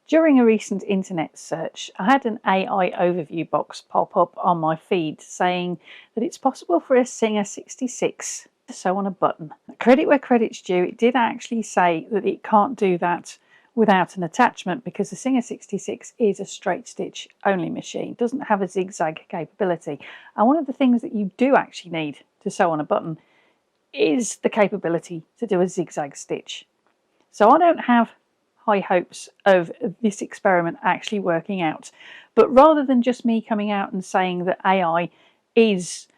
During a recent internet search, I had an AI overview box pop up on my feed saying that it's possible for a Singer 66 to sew on a button. Credit where credit's due, it did actually say that it can't do that without an attachment because the Singer 66 is a straight stitch only machine. It doesn't have a zigzag capability. And one of the things that you do actually need to sew on a button is the capability to do a zigzag stitch. So I don't have high hopes of this experiment actually working out. But rather than just me coming out and saying that AI is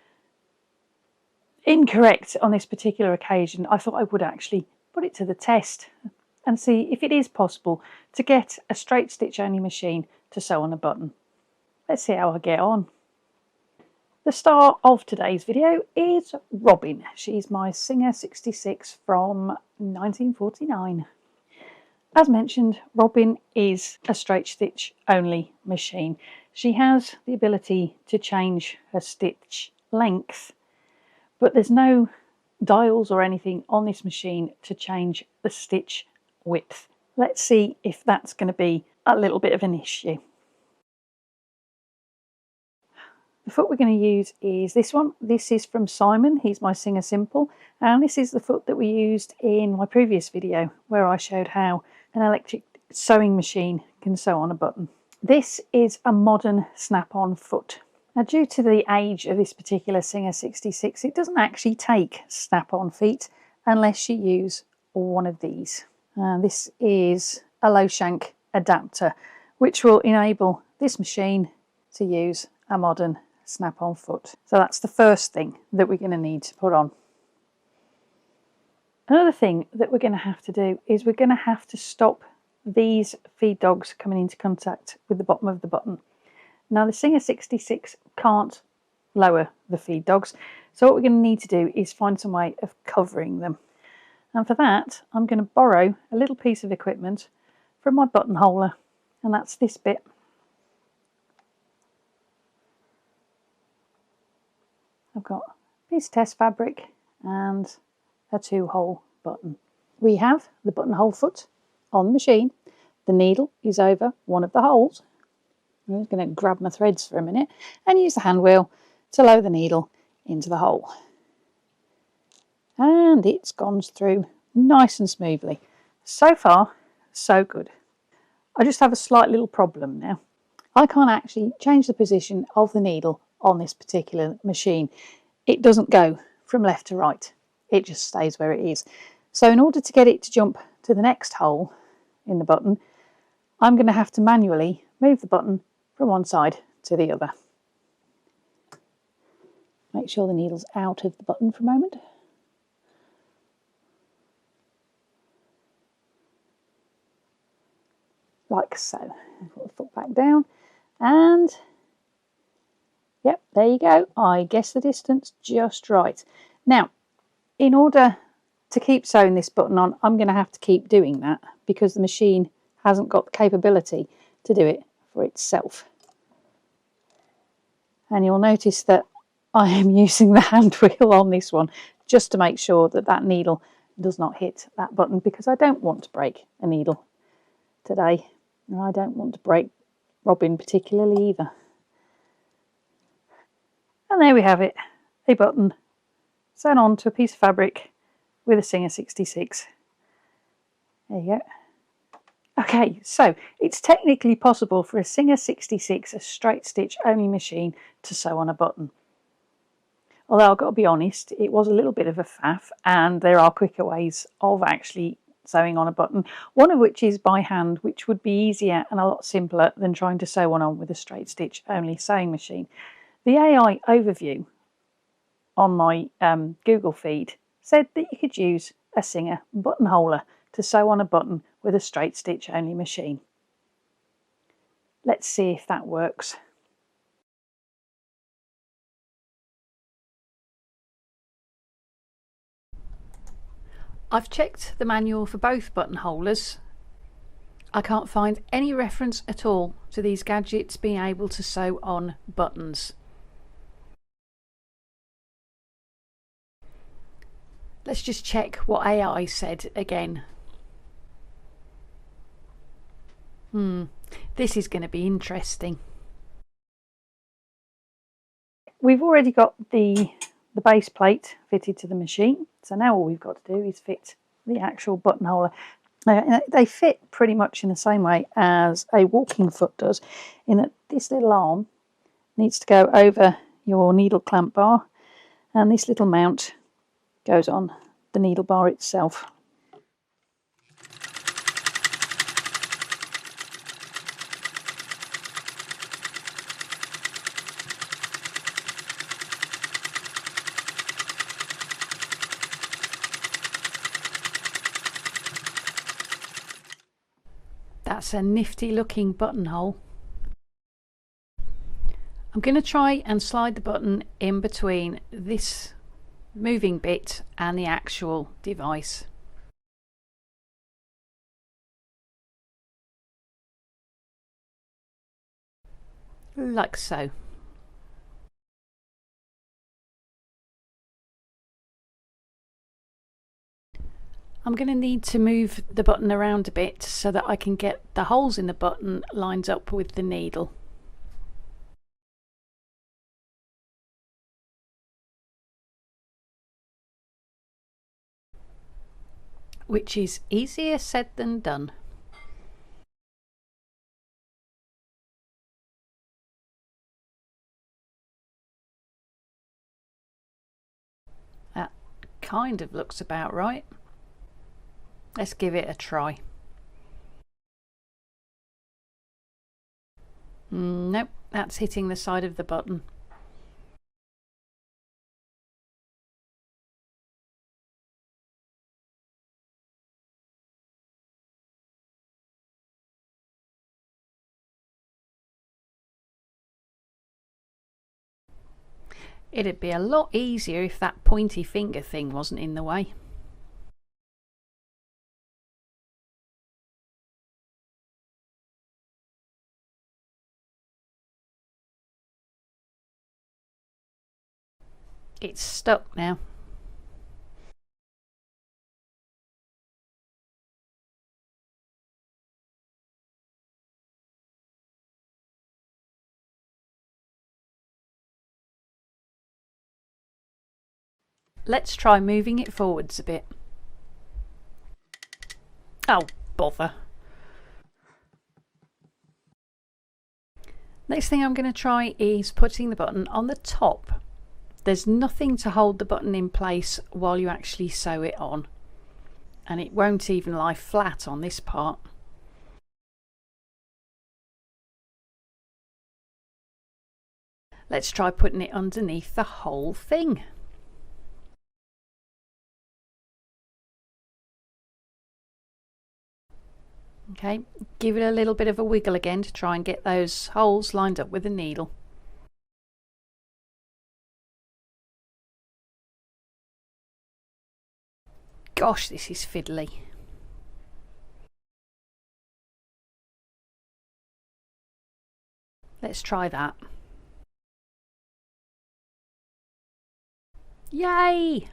incorrect on this particular occasion, I thought I would actually put it to the test and see if it is possible to get a straight stitch only machine to sew on a button. Let's see how I get on. The star of today's video is Robin. She's my Singer 66 from 1949. As mentioned, Robin is a straight stitch only machine. She has the ability to change her stitch length, but there's no dials or anything on this machine to change the stitch width. Let's see if that's going to be a little bit of an issue. The foot we're going to use is this one. This is from Simon. He's my Singer Simple, and this is the foot that we used in my previous video where I showed how an electric sewing machine can sew on a button. This is a modern snap-on foot. Now, due to the age of this particular Singer 66, it doesn't actually take snap-on feet unless you use one of these. This is a low shank adapter, which will enable this machine to use a modern snap-on foot. So that's the first thing that we're going to need to put on. Another thing that we're going to have to do is we're going to have to stop these feed dogs coming into contact with the bottom of the button. Now, the Singer 66 can't lower the feed dogs, so what we're going to need to do is find some way of covering them. And for that, I'm going to borrow a little piece of equipment from my buttonholer, and that's this bit. I've got a piece of test fabric and a 2-hole button. We have the buttonhole foot on the machine. The needle is over one of the holes. I'm just going to grab my threads for a minute and use the hand wheel to lower the needle into the hole. And it's gone through nice and smoothly. So far, so good. I just have a slight little problem now. I can't actually change the position of the needle on this particular machine. It doesn't go from left to right. It just stays where it is. So in order to get it to jump to the next hole in the button, I'm going to have to manually move the button from one side to the other. Make sure the needle's out of the button for a moment. Like so. Put the foot back down and yep, there you go. I guess the distance just right. Now, in order to keep sewing this button on, I'm going to have to keep doing that because the machine hasn't got the capability to do it for itself. And you'll notice that I am using the hand wheel on this one just to make sure that that needle does not hit that button, because I don't want to break a needle today. And I don't want to break Robin particularly either. And there we have it, a button sewn onto a piece of fabric with a Singer 66. There you go. Okay, so it's technically possible for a Singer 66, a straight stitch only machine, to sew on a button. Although I've got to be honest, it was a little bit of a faff, and there are quicker ways of actually sewing on a button, one of which is by hand, which would be easier and a lot simpler than trying to sew one on with a straight stitch only sewing machine. The AI overview on my Google feed said that you could use a Singer buttonholer to sew on a button with a straight stitch only machine. Let's see if that works. I've checked the manual for both buttonholers. I can't find any reference at all to these gadgets being able to sew on buttons. Let's just check what AI said again. This is going to be interesting. We've already got the base plate fitted to the machine, so now all we've got to do is fit the actual buttonhole. They fit pretty much in the same way as a walking foot does, in that this little arm needs to go over your needle clamp bar, and this little mount goes on the needle bar itself. That's a nifty looking buttonhole. I'm going to try and slide the button in between this moving bit and the actual device. Like so. I'm going to need to move the button around a bit so that I can get the holes in the button lined up with the needle. Which is easier said than done. That kind of looks about right. Let's give it a try. Nope, that's hitting the side of the button. It'd be a lot easier if that pointy finger thing wasn't in the way. It's stuck now. Let's try moving it forwards a bit. Oh, bother. Next thing I'm going to try is putting the button on the top. There's nothing to hold the button in place while you actually sew it on, and it won't even lie flat on this part. Let's try putting it underneath the whole thing. Okay, give it a little bit of a wiggle again to try and get those holes lined up with the needle. Gosh, this is fiddly. Let's try that. Yay!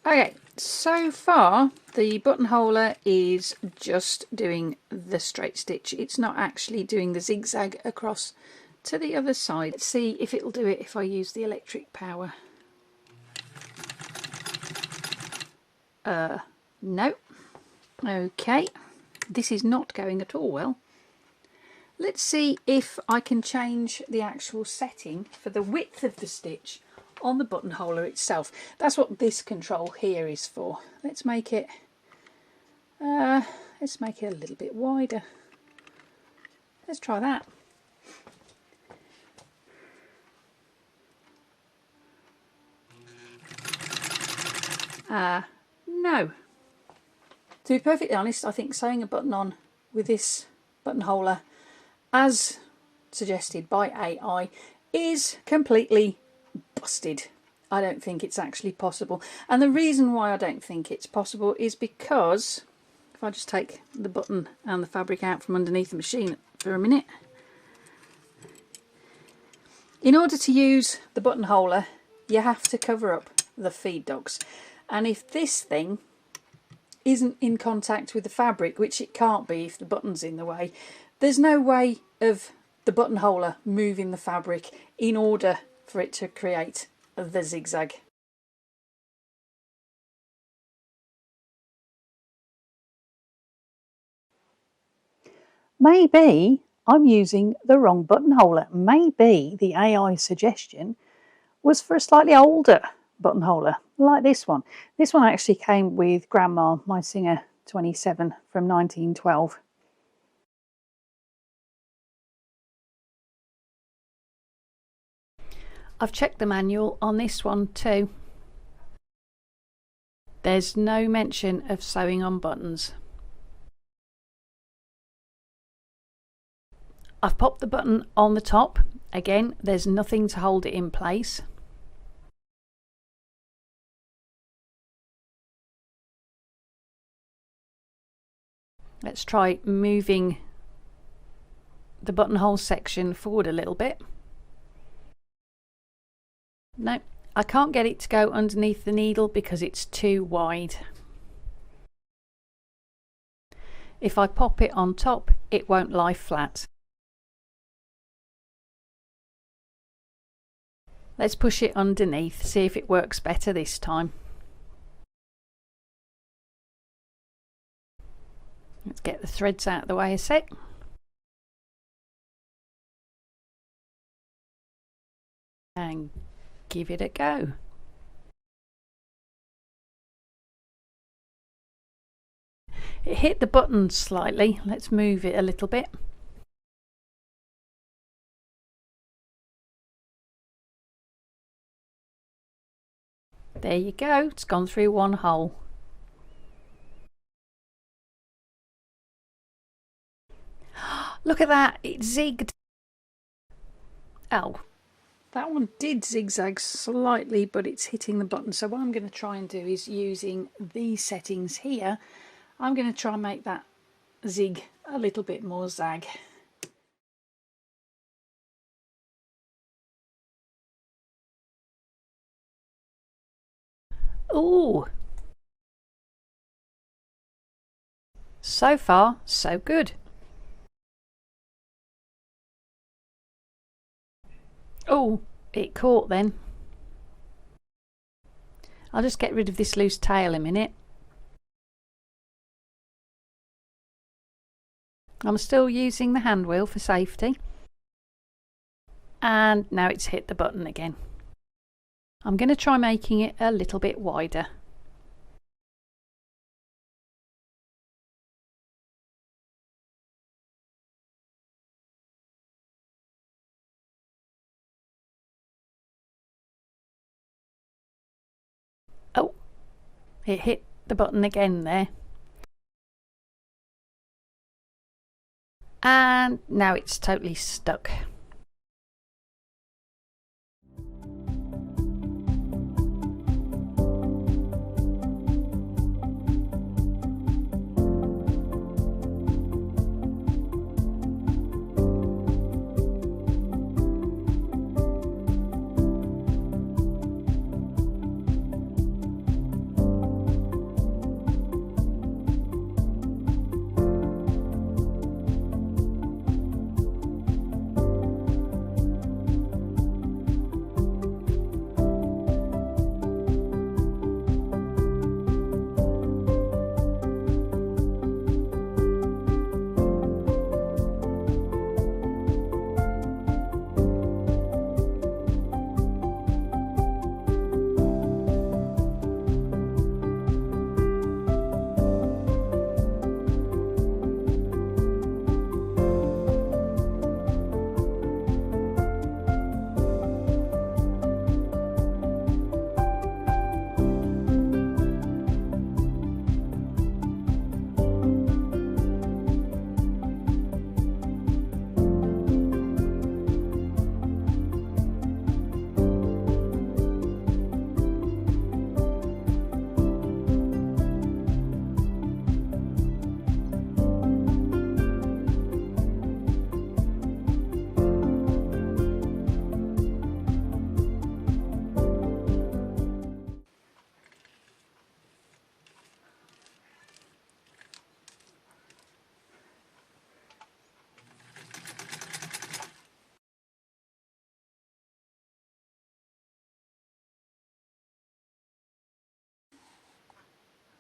Okay, so far the buttonholer is just doing the straight stitch. It's not actually doing the zigzag across to the other side. Let's see if it'll do it if I use the electric power. No. Okay, this is not going at all well. Let's see if I can change the actual setting for the width of the stitch on the buttonholer itself. That's what this control here is for. Let's make it a little bit wider. Let's try that. No. To be perfectly honest, I think sewing a button on with this buttonholer, as suggested by AI, is completely busted. I don't think it's actually possible. And the reason why I don't think it's possible is because, if I just take the button and the fabric out from underneath the machine for a minute, In order to use the buttonholer, you have to cover up the feed dogs, and if this thing isn't in contact with the fabric, which it can't be if the button's in the way, there's no way of the buttonholer moving the fabric in order for it to create the zigzag. Maybe I'm using the wrong buttonholer. Maybe the AI suggestion was for a slightly older buttonholer, like this one. This one actually came with Grandma, my Singer 27 from 1912. I've checked the manual on this one too. There's no mention of sewing on buttons. I've popped the button on the top. Again, there's nothing to hold it in place. Let's try moving the buttonhole section forward a little bit. No, I can't get it to go underneath the needle because it's too wide. If I pop it on top, it won't lie flat. Let's push it underneath, see if it works better this time. Let's get the threads out of the way a sec. And give it a go. It hit the button slightly. Let's move it a little bit. There you go, it's gone through one hole. Look at that, it zigged. Oh, that one did zigzag slightly, but it's hitting the button. So what I'm going to try and do is, using these settings here, I'm going to try and make that zig a little bit more zag. Ooh! So far, so good. Oh, it caught then. I'll just get rid of this loose tail a minute. I'm still using the hand wheel for safety. And now it's hit the button again. I'm going to try making it a little bit wider. Oh, it hit the button again there. And now it's totally stuck.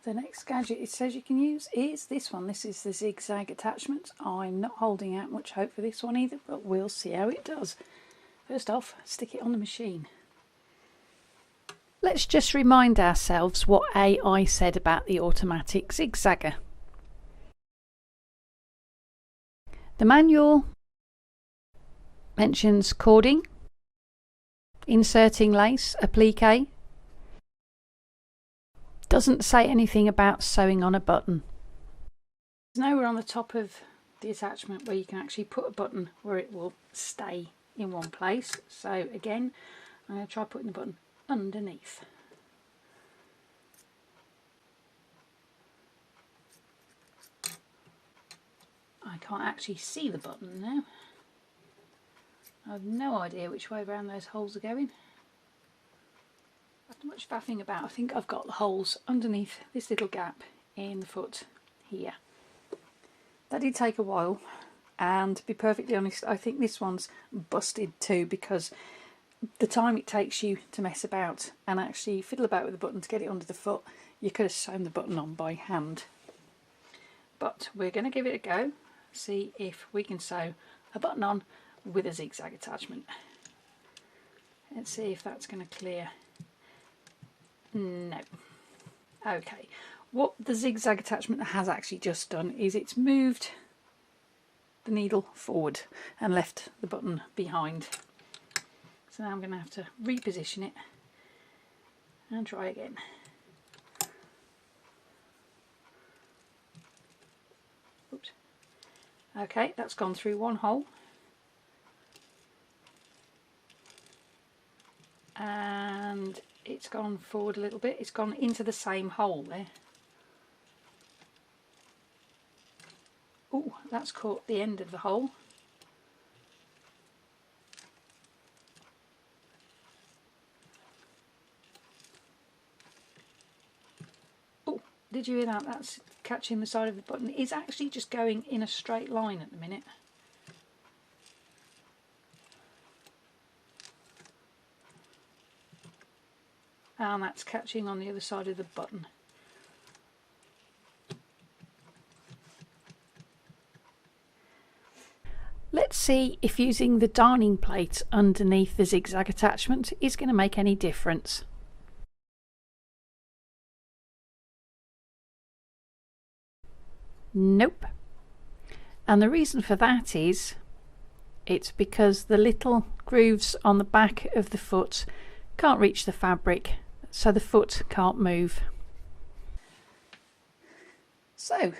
The next gadget it says you can use is this one. This is the zigzag attachment. I'm not holding out much hope for this one either, but we'll see how it does. First off, stick it on the machine. Let's just remind ourselves what AI said about the automatic zigzagger. The manual mentions cording, inserting lace, applique. Doesn't say anything about sewing on a button. There's nowhere on the top of the attachment where you can actually put a button where it will stay in one place. So again, I'm going to try putting the button underneath. I can't actually see the button now. I have no idea which way around those holes are going. Not much faffing about. I think I've got the holes underneath this little gap in the foot here. That did take a while, and to be perfectly honest, I think this one's busted too, because the time it takes you to mess about and actually fiddle about with the button to get it under the foot, you could have sewn the button on by hand. But we're going to give it a go, see if we can sew a button on with a zigzag attachment. Let's see if that's going to clear. No. Okay, what the zigzag attachment has actually just done is it's moved the needle forward and left the button behind. So now I'm going to have to reposition it and try again. Oops. Okay, that's gone through one hole. And it's gone forward a little bit. It's gone into the same hole there. Oh, that's caught the end of the hole. Oh, did you hear that? That's catching the side of the button. It's actually just going in a straight line at the minute. And that's catching on the other side of the button. Let's see if using the darning plate underneath the zigzag attachment is going to make any difference. Nope. And the reason for that is it's because the little grooves on the back of the foot can't reach the fabric, so the foot can't move. So,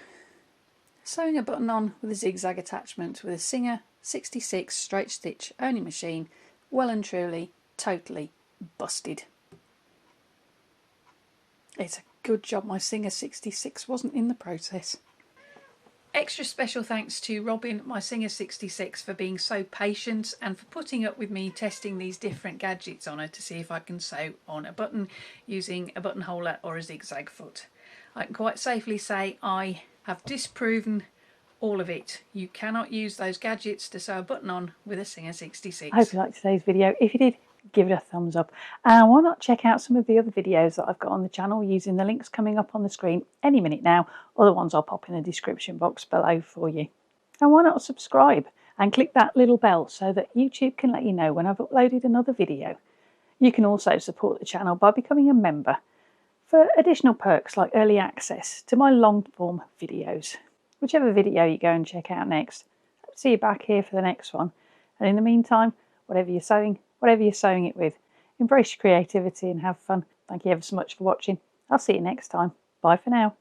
sewing a button on with a zigzag attachment with a Singer 66 straight stitch only machine, well and truly, totally busted. It's a good job my Singer 66 wasn't in the process. Extra special thanks to Robin, my Singer 66, for being so patient and for putting up with me testing these different gadgets on her to see if I can sew on a button using a buttonholer or a zigzag foot. I can quite safely say I have disproven all of it. You cannot use those gadgets to sew a button on with a Singer 66. I hope you liked today's video. If you did, give it a thumbs up, and why not check out some of the other videos that I've got on the channel using the links coming up on the screen any minute now, or the ones I'll pop in the description box below for you. And why not subscribe and click that little bell so that YouTube can let you know when I've uploaded another video. You can also support the channel by becoming a member for additional perks like early access to my long form videos. Whichever video you go and check out next, I'll see you back here for the next one. And in the meantime, whatever you're sewing it with, embrace your creativity and have fun. Thank you ever so much for watching. I'll see you next time. Bye for now.